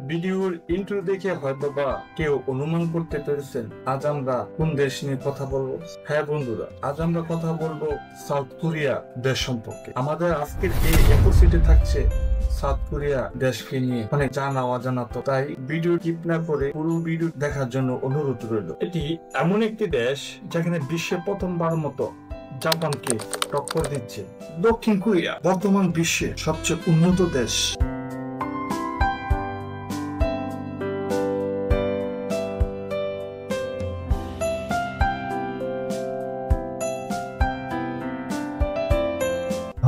ভিডিওর ইন্ট্রো দেখে হয়তোবা কেউ অনুমান করতে পেরেছেন আজ আমরা কোন দেশ নিয়ে কথা বলবো। হ্যাঁ বন্ধুরা, আজ আমরা কথা বলবো সাউথ কোরিয়া দেশ সম্পর্কে। আমাদের আজকের এই এপিসোডে থাকছে সাউথ কোরিয়া দেশকে নিয়ে অনেক জানা অজানা, তো তাই ভিডিও স্কিপ না করে পুরো ভিডিও দেখার জন্য অনুরোধ রইল। এটি এমন একটি দেশ যেখানে বিশ্বে প্রথমবার মতো জাপানকে টক্কর দিচ্ছে। দক্ষিণ কোরিয়া বর্তমান বিশ্বের সবচেয়ে উন্নত দেশ।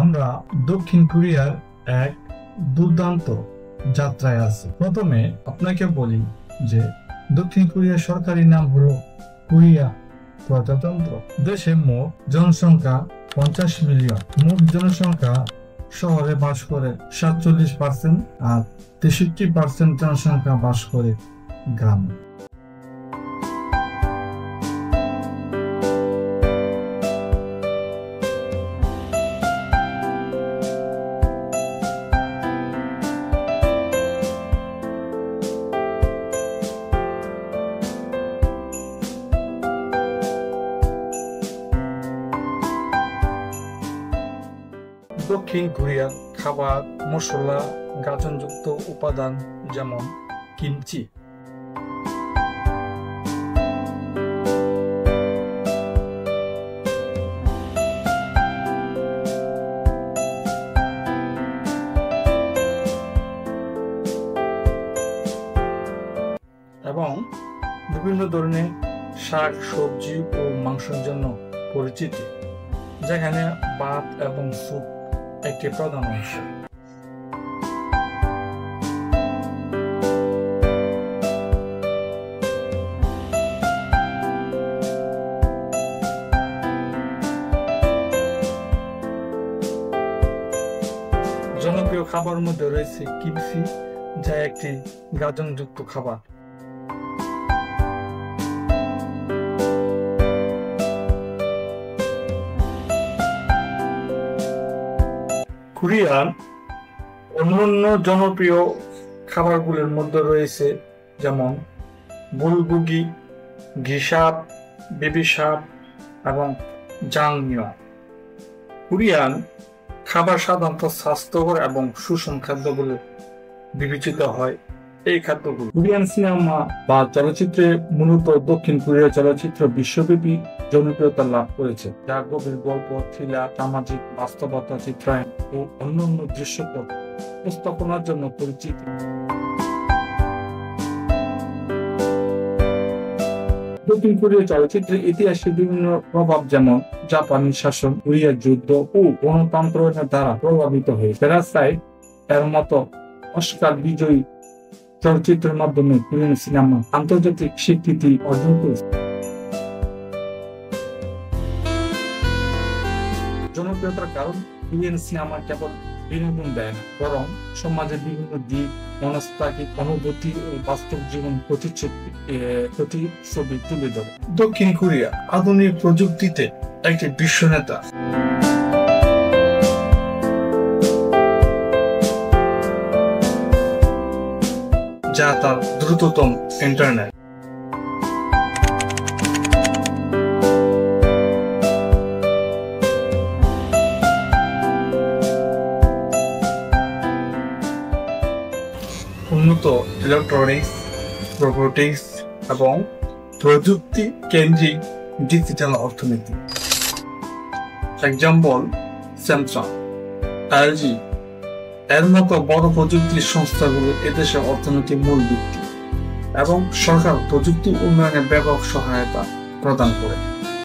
আমরা দক্ষিণ কোরিয়ার এক দুর্দান্ত যাত্রায় আছি। প্রথমে আপনাকে বলি যে দক্ষিণ কোরিয়ার সরকারি নাম হলো কোরিয়া প্রজাতন্ত্র। দেশে মোট জনসংখ্যা 50 মিলিয়ন। মোট জনসংখ্যা শহরে বাস করে 47% আর 63% জনসংখ্যা বাস করে গ্রামে। দক্ষিণ কোরিয়ার খাবার মশলা গাজনযুক্ত উপাদান যেমন কিমচি, এবং বিভিন্ন ধরনের শাক সবজি ও মাংসের জন্য পরিচিত, যেখানে ভাত এবং স্যুপ একটি প্রধান অংশ। জনপ্রিয় খাবারের মধ্যে রয়েছে কিমচি, যা একটি গাজনযুক্ত খাবার। কোরিয়ার অন্যান্য জনপ্রিয় খাবারগুলোর মধ্যে রয়েছে যেমন বুলগুগি, গিসাপ, বিবিসাপ এবং জাংমিয়ং। কোরিয়ান খাবার সাধারণত স্বাস্থ্যকর এবং সুষম খাদ্য বলে বিবেচিত হয়। এই খাদ্যগুলো কোরিয়ান সিনেমা বা চলচ্চিত্রে মূলত দক্ষিণ কোরিয়া চলচ্চিত্র বিশ্বব্যাপী জনপ্রিয়তা লাভ করেছে, যা গভীর গল্প, থ্রিলার, সামাজিক বাস্তবতা চিত্রায়ন ও অন্যান্য দৃশ্যপট উপস্থাপনার জন্য পরিচিত। দক্ষিণ কোরিয়া চলচ্চিত্রের ইতিহাসে বিভিন্ন প্রভাব যেমন জাপানি শাসন, কোরিয়ার যুদ্ধ ও গণতন্ত্রের দ্বারা প্রভাবিত হয়েছে। প্যারাসাইট এর মতো অস্কার বিজয়ী চলচ্চিত্রের মাধ্যমে কোরিয়ান সিনেমা আন্তর্জাতিক স্বীকৃতি অর্জন করেছে। জনপ্রিয়তার কারণ কোরিয়ান সিনেমা কেবল বিনোদন দেয় না, বরং সমাজের বিভিন্ন দিক, মনস্তাত্ত্বিক অনুভূতি ও বাস্তব জীবন প্রতিচ্ছবি তুলে ধরে। দক্ষিণ কোরিয়া আধুনিক প্রযুক্তিতে একটি বিশ্ব নেতা। যা তার দ্রুততম ইন্টারনেট। উন্নত ইলেকট্রনিক্স, রোবোটিক্স এবং প্রযুক্তি কেন্দ্রিক ডিজিটাল অর্থনীতি। এক্সাম্পল স্যামসাং, এলজি এর মতো বড় প্রযুক্তির সংস্থাগুলো এদেশের অর্থনীতির মূল ভিত্তি এবং সরকার প্রযুক্তি উন্নয়নে ব্যাপক সহায়তা প্রদান করে।